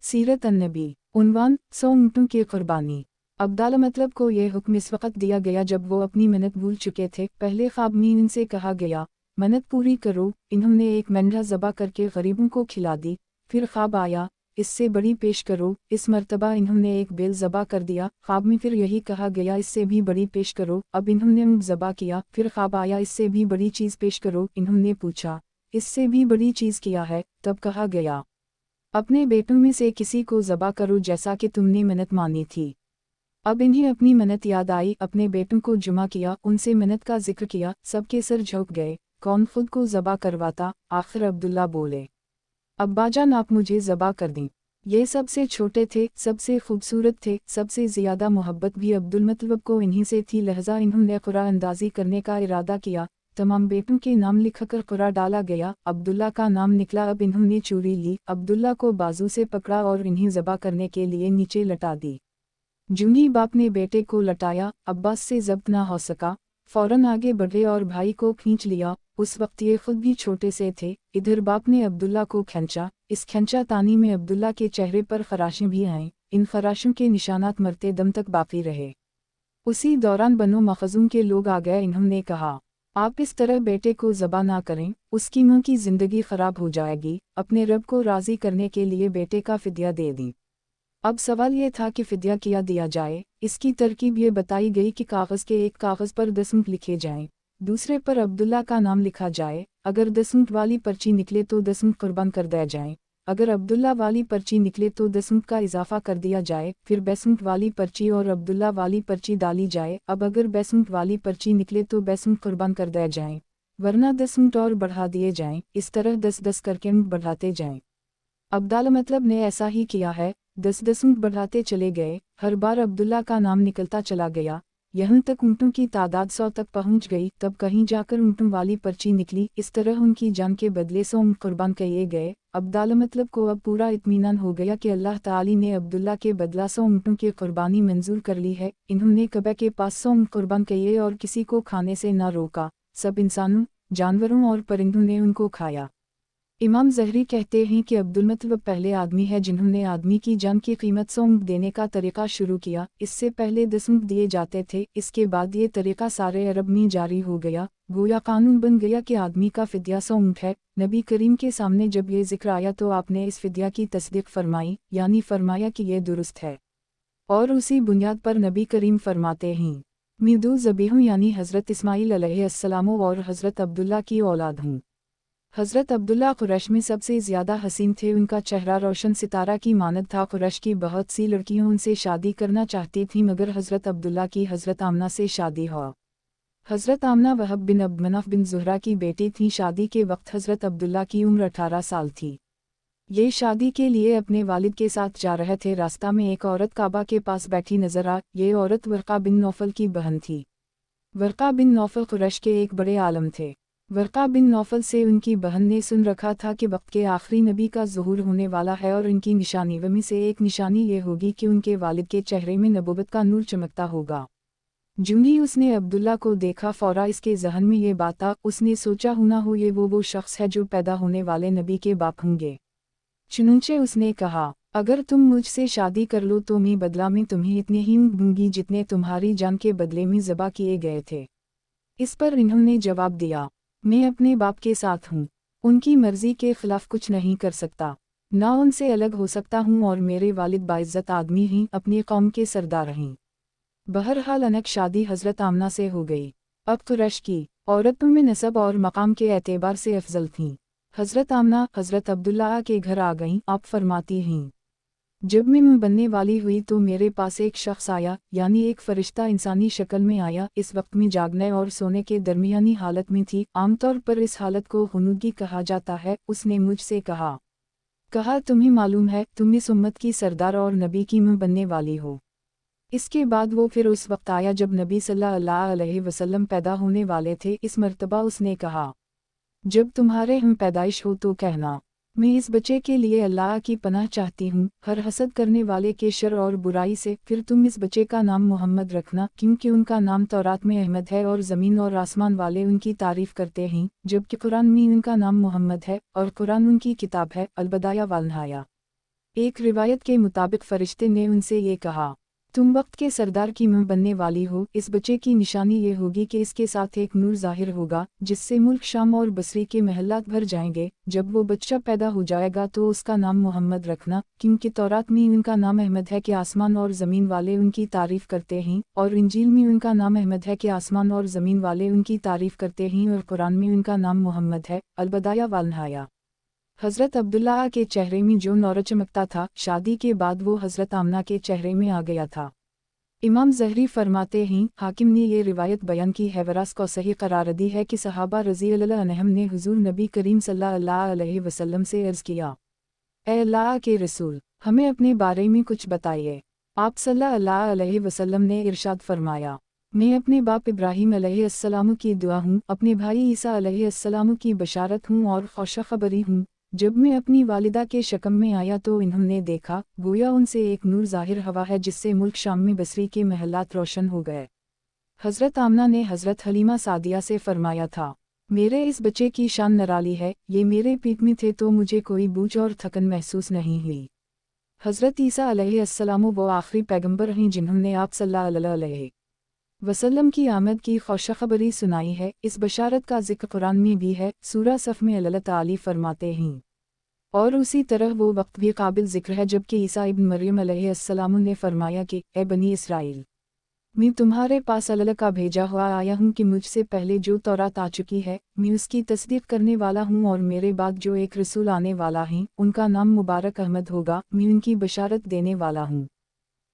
सीरत अन्नबी। उन्वान 100 ऊँटों की कुर्बानी। अब्दाल मतलब को यह हुक्म इस वक्त दिया गया जब वो अपनी मिन्नत भूल चुके थे। पहले ख्वाब में इनसे कहा गया, मिन्नत पूरी करो। इन्होंने एक मेंढा ज़बा करके गरीबों को खिला दी। फिर ख्वाब आया, इससे बड़ी पेश करो। इस मर्तबा इन्होंने एक बेल ज़बा कर दिया। ख्वाब में फिर यही कहा गया, इससे भी बड़ी पेश करो। अब इन्होंने ऊँट ज़बा किया। फिर ख्वाब आया, इससे भी बड़ी चीज़ पेश करो। इन्होंने पूछा, इससे भी बड़ी चीज़ क्या है? तब कहा गया, अपने बेटों में से किसी को ज़बा करो जैसा कि तुमने मिन्नत मानी थी। अब इन्हें अपनी मिन्नत याद आई। अपने बेटों को जुमा किया, उनसे मिन्नत का जिक्र किया। सबके सर झुक गए, कौन खुद को ज़बा करवाता। आखिर अब्दुल्ला बोले, अब्बाजान आप मुझे ज़बा कर दें। ये सबसे छोटे थे, सबसे खूबसूरत थे, सबसे ज़्यादा मोहब्बत भी अब्दुलमतलब को इन्हीं से थी। लहजा इन्होंने क़ुरा अंदाज़ी करने का इरादा किया। तमाम बेटों के नाम लिखकर क़ुरा डाला गया। अब्दुल्ला का नाम निकला। अब इन्होंने चूड़ी ली, अब्दुल्ला को बाजू से पकड़ा और इन्हें ज़बा करने के लिए नीचे लटा दी। जूही बाप ने बेटे को लटाया, अब्बास से ज़ब्त ना हो सका। फ़ौरन आगे बढ़े और भाई को खींच लिया। उस वक्त ये खुद भी छोटे से थे। इधर बाप ने अब्दुल्ला को खींचा। इस खींचा तानी में अब्दुल्ला के चेहरे पर खराशें भी आईं। इन खराशों के निशानात मरते दम तक बाकी रहे। उसी दौरान बनो मखज़ूम के लोग आ गए। इन्होंने कहा, आप इस तरह बेटे को ज़बा ना करें, उसकी मां की ज़िंदगी ख़राब हो जाएगी। अपने रब को राज़ी करने के लिए बेटे का फ़िद्या दे दी। अब सवाल ये था कि फ़िद्या क्या दिया जाए। इसकी तरकीब ये बताई गई कि कागज़ के एक कागज़ पर 10 ऊँट लिखे जाएं, दूसरे पर अब्दुल्ला का नाम लिखा जाए। अगर 10 ऊँट वाली पर्ची निकले तो 10 ऊँट कुर्बान कर दिया जाए। अगर अब्दुल्ला वाली पर्ची निकले तो 10 ऊँट का इजाफा कर दिया जाए। फिर 20 ऊँट वाली पर्ची और अब्दुल्ला वाली पर्ची डाली जाए। अब अगर 20 ऊँट वाली पर्ची निकले तो 20 ऊँट कुर्बान कर दिया जाए, वरना 10 ऊँट और बढ़ा दिए जाएं। इस तरह 10-10 करके ऊँट बढ़ाते जाएं। अब्दाल मतलब ने ऐसा ही किया है। 10-10 ऊँट बढ़ाते चले गए। हर बार अब्दुल्ला का नाम निकलता चला गया, यहाँ तक ऊँटों की तादाद 100 तक पहुँच गई। तब कहीं जाकर ऊँटों वाली पर्ची निकली। इस तरह उनकी जान के बदले 100 ऊँट कुर्बान किए गए। अब्दाल मतलब को अब पूरा इत्मीनान हो गया कि अल्लाह ताली ने अब्दुल्ला के बदला 100 ऊँटों की कुर्बानी मंजूर कर ली है। इन्होंने कबा के पास 100 ऊँट कुर्बान किए और किसी को खाने से न रोका। सब इंसानों, जानवरों और परिंदों ने उनको खाया। इमाम ज़हरी कहते हैं कि अब्दुलमतलब पहले आदमी है जिन्होंने आदमी की जान की कीमत 100 ऊँट देने का तरीक़ा शुरू किया। इससे पहले 10 ऊँट दिए जाते थे। इसके बाद ये तरीक़ा सारे अरब में जारी हो गया। गोया कानून बन गया कि आदमी का फ़िद्या 100 ऊँट है। नबी करीम के सामने जब ये ज़िक्र आया तो आपने इस फ़िद्या की तस्दीक फरमाई, यानी फरमाया कि ये दुरुस्त है। और उसी बुनियाद पर नबी करीम फरमाते हैं, मैं दो ज़बीहों यानी हज़रत इस्माईल अलैहिस्सलाम और हज़रत अब्दुल्ला की औलाद हूँ। हज़रत अब्दुल्ला कुरैश में सबसे ज़्यादा हसीन थे। उनका चेहरा रोशन सितारा की मानद था। कुरैश की बहुत सी लड़कियां उनसे शादी करना चाहती थीं, मगर हज़रत अब्दुल्ला की हज़रत आमना से शादी हो। हज़रत आमना वहब बिन अब्द मनाफ बिन ज़ुहरा की बेटी थीं। शादी के वक्त हज़रत अब्दुल्ला की उम्र 18 साल थी। ये शादी के लिए अपने वालिद के साथ जा रहे थे। रास्ता में एक औरत काबा के पास बैठी नजर आ। ये औरत वर्का बिन नौफल की बहन थी। वर्का बिन नौफल कुरैश के एक बड़े आलम थे। वर्का बिन नौफल से उनकी बहन ने सुन रखा था कि वक्त के आखिरी नबी का ज़ुहूर होने वाला है और इनकी निशानी में से एक निशानी ये होगी कि उनके वालिद के चेहरे में नबूवत का नूर चमकता होगा। जूँ ही उसने अब्दुल्ला को देखा, फ़ौरा इसके जहन में ये बात आ। उसने सोचा ना हो ये वो शख्स है जो पैदा होने वाले नबी के बाप होंगे। चुनंचे उसने कहा, अगर तुम मुझसे शादी कर लो तो मैं बदला में तुम्हें इतने ही ऊँट दूंगी जितने तुम्हारी जान के बदले में ज़बा किए गए थे। इस पर इन्होंने जवाब दिया, मैं अपने बाप के साथ हूँ, उनकी मर्ज़ी के ख़िलाफ़ कुछ नहीं कर सकता, ना उनसे अलग हो सकता हूँ और मेरे वालिद बाइज़्ज़त आदमी हैं, अपनी कौम के सरदार हैं। बहरहाल अनक शादी हज़रत आमना से हो गई। अब कुरैश की औरतों में नसब और मकाम के एतबार से अफजल थीं। हज़रत आमना हज़रत अब्दुल्ला के घर आ गईं। आप फरमाती हैं, जब मैं बनने वाली हुई तो मेरे पास एक शख्स आया, यानी एक फरिश्ता इंसानी शक्ल में आया। इस वक्त में जागने और सोने के दरमियानी हालत में थी। आमतौर पर इस हालत को हुनूगी कहा जाता है। उसने मुझसे कहा तुम्हें मालूम है तुम इस उम्मत की सरदार और नबी की मां बनने वाली हो। इसके बाद वो फिर उस वक्त आया जब नबी सल्लल्लाहु अलैहि वसल्लम पैदा होने वाले थे। इस मर्तबा उसने कहा, जब तुम्हारे हम पैदाइश हो तो कहना, मैं इस बच्चे के लिए अल्लाह की पनाह चाहती हूँ हर हसद करने वाले के शर और बुराई से। फिर तुम इस बच्चे का नाम मोहम्मद रखना, क्योंकि उनका नाम तौरात में अहमद है और ज़मीन और आसमान वाले उनकी तारीफ़ करते हैं, जबकि कुरान में उनका नाम मोहम्मद है और कुरान उनकी किताब है। अलबदाया वाल नहाया। एक रिवायत के मुताबिक फरिश्ते ने उनसे ये कहा, तुम वक्त के सरदार की मां बनने वाली हो। इस बच्चे की निशानी ये होगी कि इसके साथ एक नूर ज़ाहिर होगा जिससे मुल्क शाम और बसरी के महल्लात भर जाएंगे। जब वो बच्चा पैदा हो जाएगा तो उसका नाम मोहम्मद रखना, क्योंकि तौरात में उनका नाम अहमद है कि आसमान और ज़मीन वाले उनकी तारीफ़ करते हैं, और इंजील में उनका नाम अहमद है कि आसमान और ज़मीन वाले उनकी तारीफ़ करते हैं, और कुरान में उनका नाम मोहम्मद है। अलबदाया वालनहाया। हज़रत अब्दुल्लाह के चेहरे में जो नौर चमकता था, शादी के बाद वो हज़रत आमना के चेहरे में आ गया था। इमाम ज़हरी फरमाते हैं, हाकिम ने ये रिवायत बयान की है, वरास को सही करार दी है कि सहाबा रज़ी अल्लाह अन्हुम ने हुज़ूर नबी करीम सल्लल्लाहु अलैहि वसल्लम से अर्ज़ किया, ए अल्लाह के रसूल, हमें अपने बारे में कुछ बताइए। आप सल्लल्लाहु अलैहि वसल्लम ने इरशाद फरमाया, मैं अपने बाप इब्राहीम अलैहिस्सलाम की दुआ हूँ, अपने भाई ईसा अलैहिस्सलाम की बशारत हूँ और खुशखबरी हूँ। जब मैं अपनी वालिदा के शकम में आया तो इन्होंने देखा, गोया उनसे एक नूर ज़ाहिर हवा है जिससे मुल्क शाम में बसरी के महलात रोशन हो गए। हज़रत आमना ने हज़रत हलीमा सादिया से फरमाया था, मेरे इस बच्चे की शान निराली है, ये मेरे पेट में थे तो मुझे कोई बोझ और थकन महसूस नहीं हुई। हज़रत ईसा अलैहिस्सलाम वो आखिरी पैगंबर हैं जिन्होंने आप सल्लल्लाहु अलैहि वसल्लम की आमद की खुशखबरी सुनाई है। इस बशारत का जिक्र कुरान में भी है। सूरा सफ़ में अल्लाह ताली फरमाते हैं, और उसी तरह वो वक्त भी काबिल ज़िक्र है जबकि ईसा इब्न मरियम अलैहिस्सलाम ने फरमाया कि ए बनी इसराइल, मैं तुम्हारे पास अल्लाह का भेजा हुआ आया हूँ कि मुझसे पहले जो तौरात आ चुकी है मैं उसकी तस्दीक करने वाला हूँ, और मेरे बाद जो एक रसूल आने वाला है उनका नाम मुबारक अहमद होगा, मैं उनकी बशारत देने वाला हूँ।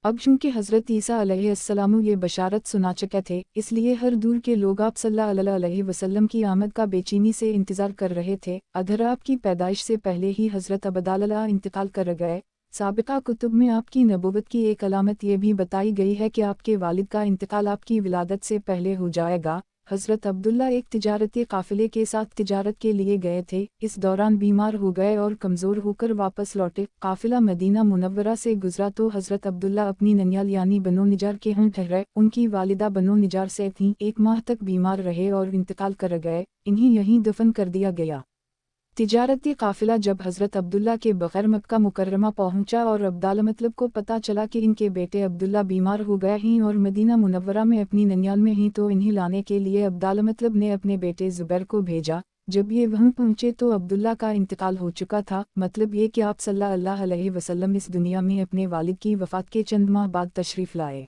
अब चूँकि हज़रत ईसा अलैहिस्सलाम ये बशारत सुना चुके थे, इसलिए हर दूर के लोग आप सल्लल्लाहु अलैहि वसल्लम की आमद का बेचैनी से इंतज़ार कर रहे थे। अधर आपकी पैदाइश से पहले ही हज़रत अब्दुल्लाह इंतकाल कर गए। साबिका कुतुब में आपकी नबूवत की एक अलामत ये भी बताई गई है कि आपके वालिद का इंतकाल आपकी विलादत से पहले हो जाएगा। हज़रत अब्दुल्ला एक तिजारती काफ़िले के साथ तिजारत के लिए गए थे, इस दौरान बीमार हो गए और कमज़ोर होकर वापस लौटे। काफ़िला मदीना मुनव्वरा से गुजरा तो हज़रत अब्दुल्ला अपनी ननियाल यानी बनो निजार के यहाँ ठहरे। उनकी वालिदा बनो निजार से थीं, 1 माह तक बीमार रहे और इंतकाल कर गए। इन्हें यहीं दफन कर दिया गया। तिजारती काफ़िला जब हज़रत अब्दुल्ला के बग़ैर मक्का मुकर्रमा पहुंचा और अब्दाल मतलब को पता चला कि इनके बेटे अब्दुल्ला बीमार हो गए हैं और मदीना मुनव्वरा में अपनी ननियाल में ही, तो इन्हें लाने के लिए अब्दाल मतलब ने अपने बेटे ज़ुबैर को भेजा। जब ये वहाँ पहुँचे तो अब्दुल्ला का इंतकाल हो चुका था। मतलब ये कि आप सल्लल्लाहु अलैहि वसल्लम इस दुनिया में अपने वालिद की वफ़ात के चंद माह बाद तशरीफ़ लाए।